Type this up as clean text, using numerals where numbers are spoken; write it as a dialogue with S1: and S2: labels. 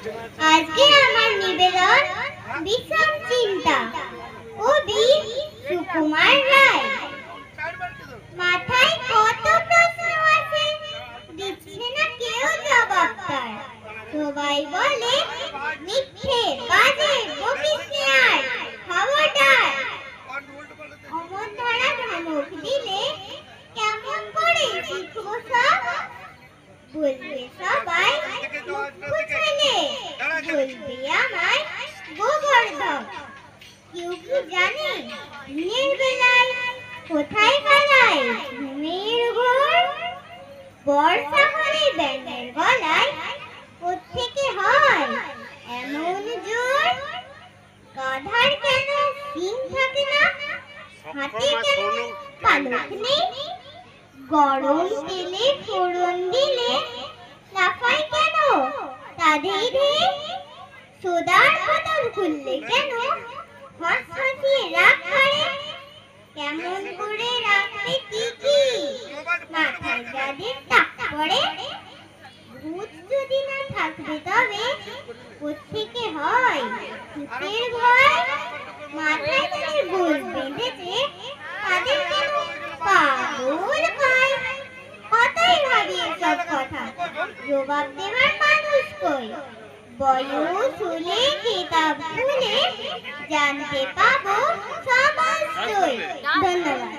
S1: আজকে আমার নিবেদন বিষম চিন্তা, কবি সুকুমার রায়। মাথায় কত প্রশ্ন আছে, দিচ্ছে না কেউ জবাব তার। সবাই বলে মিথ্যে, বাজে, বকিস আর, খবরদার। অমন ধরা ধমক দিলে কেমন করে শিখবো সব? বলবে সবাই ছেলে, বলবে আমায় গোবর্ধন। কেউ কি জানে দিনের বেলায় কোথায় পালায় ঘুমের ঘোর? বর্ষা হলে ব্যাঙের গলায় কোত্থেকে হয় এমন জোর? গাধার কেন শিং থাকে না, হাতে কেন পালক নেই? গরম তেলে ফোড়ন দিলে লাফায় কেন তাদের? সোদার বোতল খুললে কেন হসহসিয়ে রাগ করে? কেমন করে রাখবে কি মাথায় যাদের টাক পড়ে? ভূত যদি না থাকবে তবে কোত্থেকে হয় ভূতের ভয়? মাথায় যাদের গোল বেঁধেছে তাদের কেন পাগল কয়? কথাই ভাবি এসব কথা, জবাব দেবার মানুষ কই? বয়স হলে কিতাব খুলে জানতে পাবো সমস্তই। ধন্যবাদ।